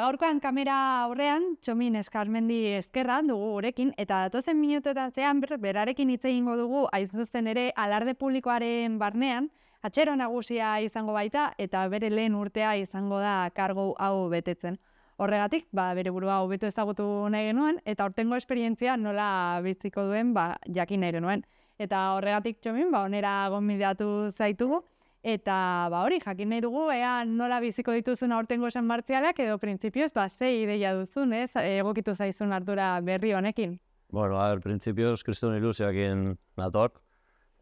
gaurkoan kamera aurrean, Txomin Eskarmendi Ezkerra dugu gurekin, eta datozen minutuetan berarekin hitz egingo dugu, hain zuzen ere, alarde publikoaren barnean, atxero nagusia izango baita, eta bere lehen urtea izango da kargu hau betetzen. Horregatik, bere burua hobeto ezagutu nahi genuen, eta aurtengo esperientzia nola biziko duen, jakin nahi genuen. Eta horregatik, Txomin, onera gonbidatu zaitugu, eta hori, jakin nahi dugu, ea nola biziko dituzun aurtengo esan martzialak, edo printzipioz, ze ideia duzun, egokitu zaizun ardura berri honekin. Bueno, printzipioz, kriston ilusioakin nator.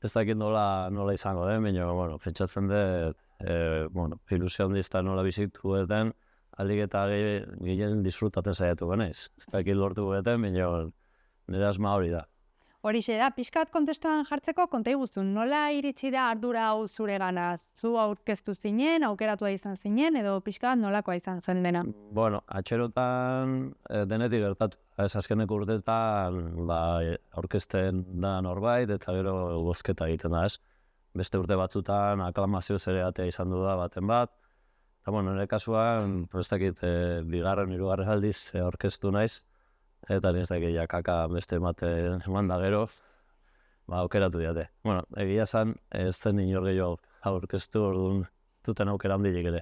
Ez dakit nola izango den, baina, pentsatzen dut, ilusio handizta nola bizitu duten, alik eta gehien disfrutatzen saiatu genaiz. Ez dakit lortu duten, baina nire asma hori da. Horixe da, pixkat kontestuan jartzeko konta iguzun, nola iritsi da ardura hau zure gana? Zu aurkeztu zinen, aukeratua izan zinen, edo pixkat nolakoa izan zen dena? Bueno, atxerotan denetik gertatu. Ez azkeneko urteetan aurkezten da norbait, eta gero bozketa egiten da, ez? Beste urte batzutan aklamazio zereatea izan du da baten bat. Eta, nire kasuan, ez dakit, bigarren, hirugarren aldiz aurkeztu naiz. Eta ez dakit jakaka beste eman da gero, aukeratu diate. Egia zan, ez zen inor gehiago aurkeztu, orduan duten aukera handilik ere.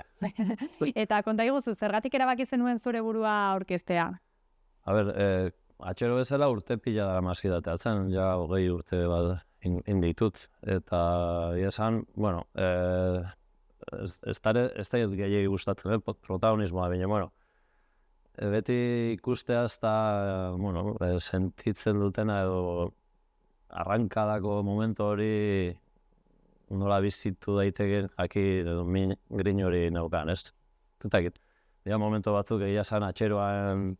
Eta konta iguzu, zergatik erabaki zenuen zure burua aurkeztea? Atxero bezala urte pila dara maskidateatzen, ja 20 urte bat inditut. Eta egia zan, ez da gehiagi gustatzen, protagonismoa baina, beti ikustea eta sentitzen dutena edo arrankadako momentu hori nola bizitu daiteke jaki edo min grin hori neukan, ez? Tutakit, dira momentu batzuk egia zan atxeroan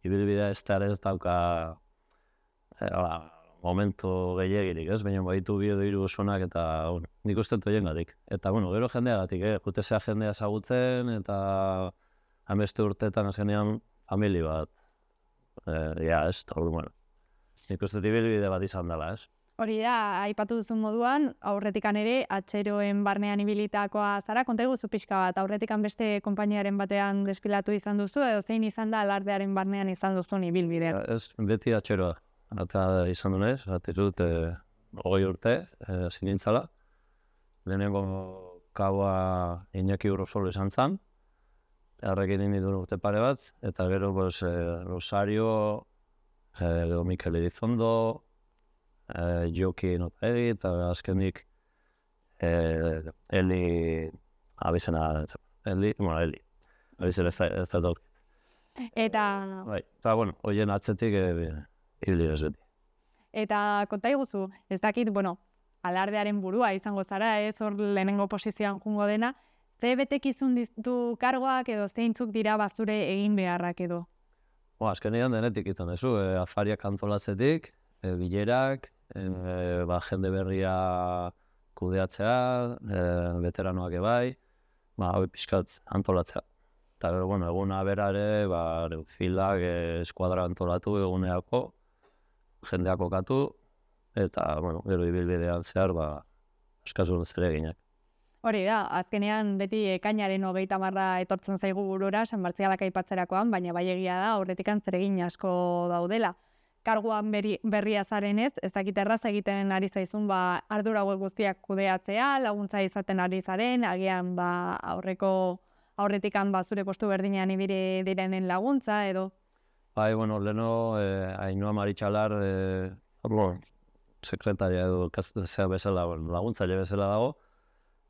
ibilbidea ez dauka momentu gehiagirik, ez? Baina baitu bi edo hiru osonak eta nik uste dut gatik. Eta gero jendeagatik, jutezea jendea ezagutzen eta hameste urteetan azkenean famili bat, ez, nik uste ibilbide bat izan dela, ez? Hori da, aipatu duzun moduan, aurretikan ere, atxeroen barnean ibilitakoa zara, konta eguzu pixka bat, aurretikan beste konpainiaren batean despilatu izan duzu, edo zein izan da alardearen barnean izan duzun ibilbidea? Ez, beti atxeroa, eta izan dunez, atizut 20 urte, zinintzala, lehenengo kaua Iñaki Urrosolo izan zen, Errekin inditun urte pare bat, eta gero Rosario, Mikel Edizondo, Joki Notegi, eta azkenik Eli abizena, Eli, abizena ez da dok. Eta, horien atzetik ibili ez beti. Eta konta iguzu, ez dakit, alardearen burua izango zara, ez hor lehenengo posizioan jungo dena, ze betekizun ditu kargoak edo zeintzuk dira bazure egin beharrak edo? Azkenean denetik izan dezu, afariak antolatzetik, bilerak, jende berria kudeatzea, veteranoak ebai, hori pixkat antolatzea. Eta eguna berare, filak eskuadra antolatu eguneako, jendeak okatu, eta gero ibilbidean zehar, eskazun zereginak. Hori da, azkenean beti ekainaren 30 etortzen zaigu burura, San Martzialak aipatzerakoan, baina bai egia da, horretikan zeregin asko daudela. Karguan berria zaren ez dakit erraz egiten ari zaizun ardura hauek guztiak kudeatzea, laguntza izaten ari zaren, agian aurretikan zure postu berdinean ibili direnen laguntza edo? Leheno, Ainhoa Maritxalar, sekretaria edo zea bezala, laguntzaile bezala dago,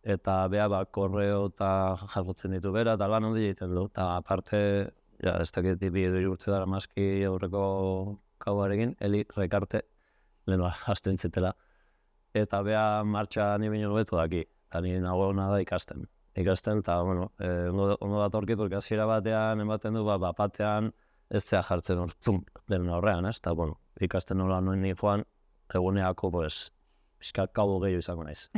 eta beha korreo eta jarrotzen ditu bera, eta lan handi egiten du. Eta aparte, ez dakit bi edo urte dara maski aurreko kauarekin, Eli Rekarte, leheno hasten zitela. Eta beha martxa ni baino hobeto daki, eta ni nago da ikasten. Eta, ondo datorkit, porque hasiera batean ematen du, batean ez zea jartzen hor, lehen horrean, ez? Eta, ikasten nola noen ni joan, eguneako, pixka kabo gehiago izango naiz.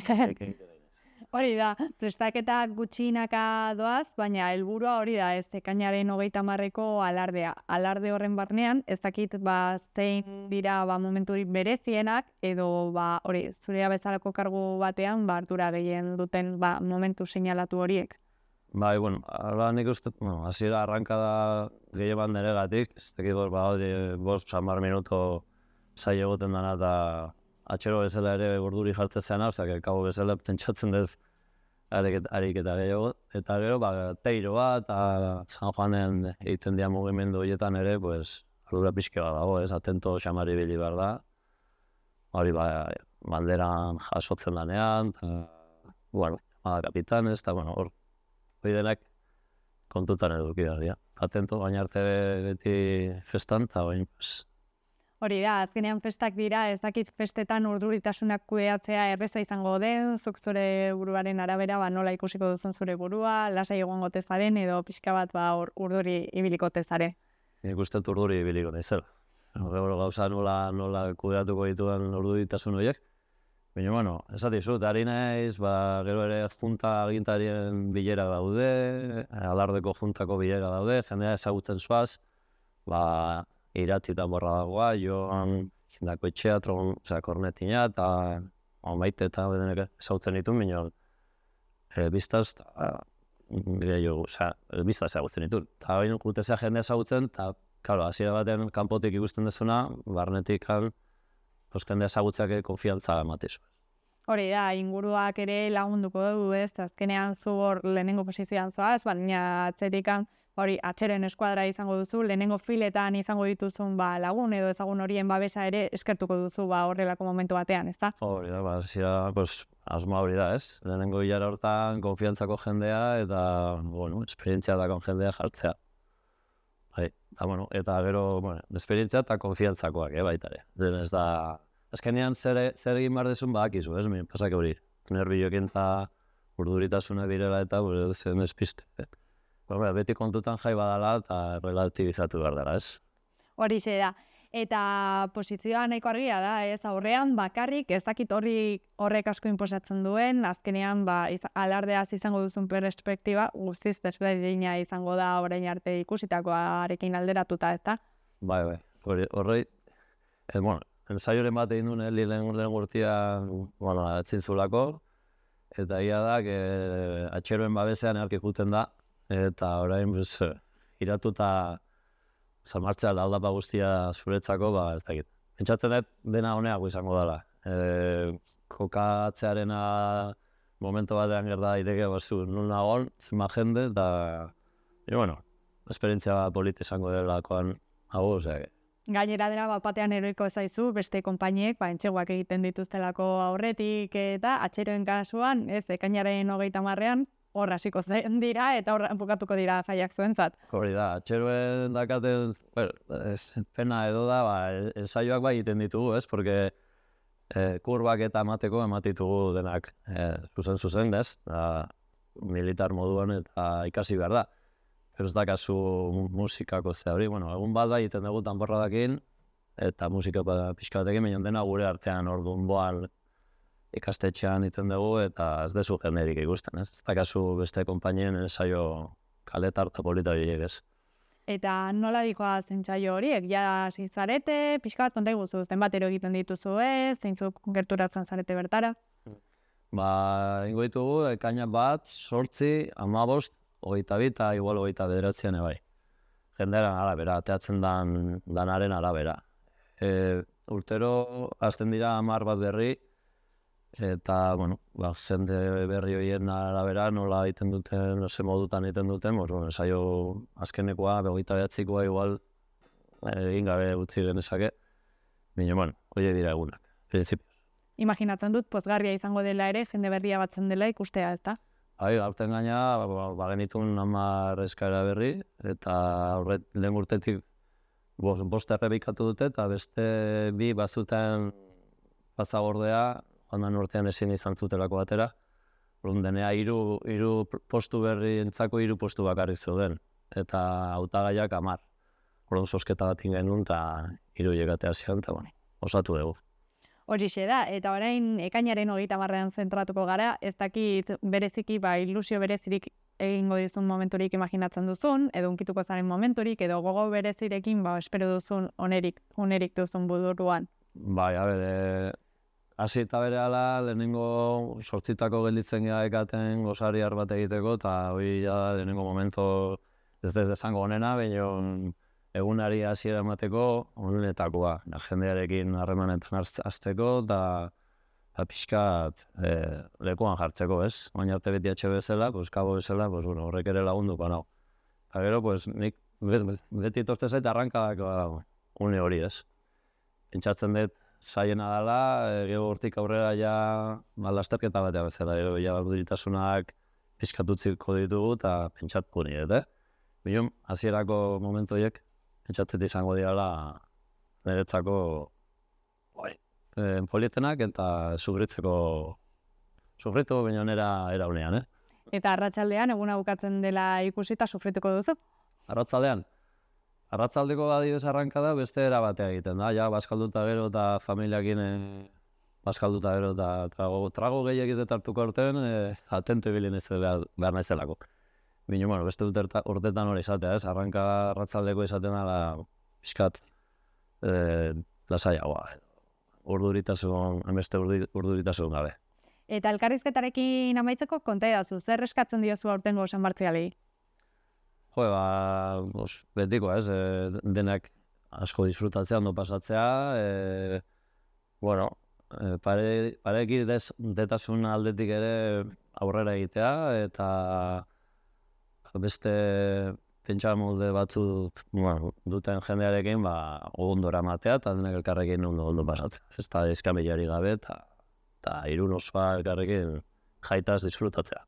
Hori da, prestaketak gutxinaka doaz, baina helburua hori da, ez ekainaren 30eko alardea. Alarde horren barnean, ez dakit zein dira momenturik berezienak, edo hori, zurea bezalako kargu batean, ardura gehien duten momentu seinalatu horiek. Bai, bueno, ala nik uste, bueno, hasiera arrankada gehien niregatik, ez dakit bost, 10 minuto zai egoten dana eta atxero bezala ere urduri jartzen zena, ozak, kabo bezala pentsatzen dut ariketa gehiago. Eta gero, teiro bat, eta San Juanen egiten dira mugimendu horietan ere, pues, ardura pixke bat dago, atento xamari bili behar da. Hori, banderan jasotzen danean, eta, bueno, kapitan ez, eta, bueno, hor denak kontutan eduki behar dira. Atento, baina arte beti festan, eta bain, pues... Hori da, azkenean festak dira, ez dakit festetan urduritasunak kudeatzea erreza izango den, zuk zure buruaren arabera nola ikusiko duzun zure burua, lasai egongo tezaren edo pixka bat urduri ibiliko tezare. Nik uste urduri ibiliko naizela. Gero gauza nola kudeatuko dituen urduritasun horiek. Baina, bueno, esatizut, ari naiz, gero ere junta agintarien bilera daude, alardeko juntako bilera daude, jendea ezagutzen zoaz, iratitan borra dagoa, joan jindako etxea, kornetina, eta maite eta bedenek ezagutzen ditu, baina biztaz, biztaz ezagutzen ditu. Eta baina gutezea jendea ezagutzen, eta, karo, hasiera baten kanpotik ikusten dezuna, barnetik jendea ezagutzeak konfiantza ematizu. Hori da, inguruak ere lagunduko dugu ez, azkenean zu hor lehenengo posizioan zoaz, baina atzerikan hori atxeren eskuadra izango duzu, lehenengo filetan izango dituzun lagun edo ezagun horien babesa ere eskertuko duzu horrelako momentu batean, ez da? Hori da, asmoa hori da, ez? Lehenengo hilara hortan konfiantzako jendea eta, bueno, esperientzia dakon jendea jartzea. Eta gero, esperientzia eta konfiantzakoak, baita ere. Ez da, azkenean zer egin behar dezun badakizu, ez? Pasak hori, nervioekin eta urduritasuna direla eta zen espiste. Beti kontutan jai badala eta relativizatu behar dela, ez? Horixe da. Eta posizioa nahiko argia da, ez aurrean bakarrik ez dakit horrek asko inposatzen duen, azkenean alardeaz izango duzun perspektiba guztiz desberdina izango da orain arte ikusitakoarekin alderatuta, ez da? Bai, horrei, ensaioren bat egin duen lehen gurtia atzintzulako, eta ia da, atxeroen babesean erki juten da, eta orain iratuta zamartzea aldapa guztia zuretzako, ez dakit. Pentsatzen dut dena honeako izango dela. Kokatzearena momento batean gerda ideke bazu nun nagoen, zenba jende, eta esperientzia polit izango delakoan hau, Gainera dena batean eroiko zaizu, beste konpainiek, entxeguak egiten dituztelako aurretik eta atxeroen kasuan, ekainaren 30ean, hor hasiko zen dira eta hor bukatuko dira jaiak zuentzat. Hori da, atxeroen dakaten, pena edo da, ensaioak egiten ditugu, ez? Porque kurbak eta ematitugu denak zuzen, ez? Militar moduan eta ikasi behar da. Pero ez dakazu musikako ze hori, egun bat egiten dugu tanborradakin eta musika pixka batekin, baina dena gure artean orduan boan ikastetxean iten dugu eta ez dezu jenderik ikusten, ez? Ez dakazu beste konpainien ensaio kaletar eta polita horiek, ez? Eta nola dikoa zentsaio horiek? Ja zarete, pixka bat konta iguzu, zenbat egiten dituzu ez, zeintzuk gerturatzen zarete bertara? Ingo ditugu, ekaina bat, 8, 15, 22 eta igual 29 bai. Jendearen arabera, ateatzen danaren arabera. Urtero, azten dira 10 bat berri, eta, jende berri horien arabera nola egiten duten, ze modutan egiten duten, ensaio azkenekoa, 29koa igual egin gabe utzi genezake. Baina, horiek dira egunak, principios. Imaginatzen dut, pozgarria izango dela ere, jende berria batzen dela ikustea, ez da? Gaurten gaina, genitun 10 eskaera berri, eta lehen urtetik 5 errebikatu dute, eta beste 2 bazuten pasagordea, joan urtean ezin izan zutelako batera. Denea 3 postu berri entzako 3 postu bakarrik zeuden, eta hautagaiak 10. Orduan zozketa bat genuen, eta 3 llegatea zian, eta osatu dugu. Horixe da, eta orain ekainaren 30ean zentratuko gara, ez dakit bereziki, ilusio berezirik egingo dizun momenturik imaginatzen duzun, edo unkituko zaren momenturik, edo gogo berezirekin espero duzun onerik duzun buduruan. Bai, hasi eta berehala, lehenengo sortzitako gelditzen gara ekaten gosariar bat egiteko, eta hori ja lehenengo momento ez esango honena, baina egunari hasiera emateko honenetakoa. Jendearekin harremanetan hasteko, eta pixkat lekuan jartzeko, ez? Baina arte beti atxe bezala, kabo bezala, horrek ere lagunduko nau. Eta gero, nik beti etortzen zait arrankadak une hori, ez? Pentsatzen dut, zaiena dela, gero hortik aurrera ja lasterketa batea bezala, gero ja urduritasunak pixkatutziko ditugu eta pentsatu nire, Bion, hasierako momentu horiek, pentsatzen izango direla niretzako polietenak eta sufritu baina era unean, Eta arratsaldean eguna bukatzen dela ikusita sufrituko duzu? Arratzaldean? Arratzaldeko badidez arrankada beste era batea egiten da, ja, bazkalduta gero eta familiakin bazkalduta gero eta trago gehiagiz eta hartuko orten, atento ibili behar naizelako. Bino, beste urtetan hori izatea, ez? Arratzaldeko izaten da, pixkat, lasaiagoa. Beste urduritasun gabe. Eta elkarrizketarekin amaitzeko konta edazu, zer eskatzen diozu aurtengo San Martzialei? Betiko, ez? Denak asko disfrutatzea, ondo pasatzea, parekidetasun aldetik ere aurrera egitea, eta beste pentsamolde batzu duten jendearekin ondora matea, eta denak elkarrekin ondo pasatzea. Ez da eskamilari gabe, eta irun osoa elkarrekin jaitaz disfrutatzea.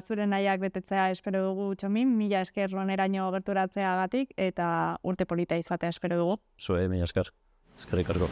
Zure nahiak betetzea espero dugu, Txomin, mila esker oneraino gerturatzeagatik eta urte polita izatea espero dugu. Zue, mila esker. Eskerrik asko.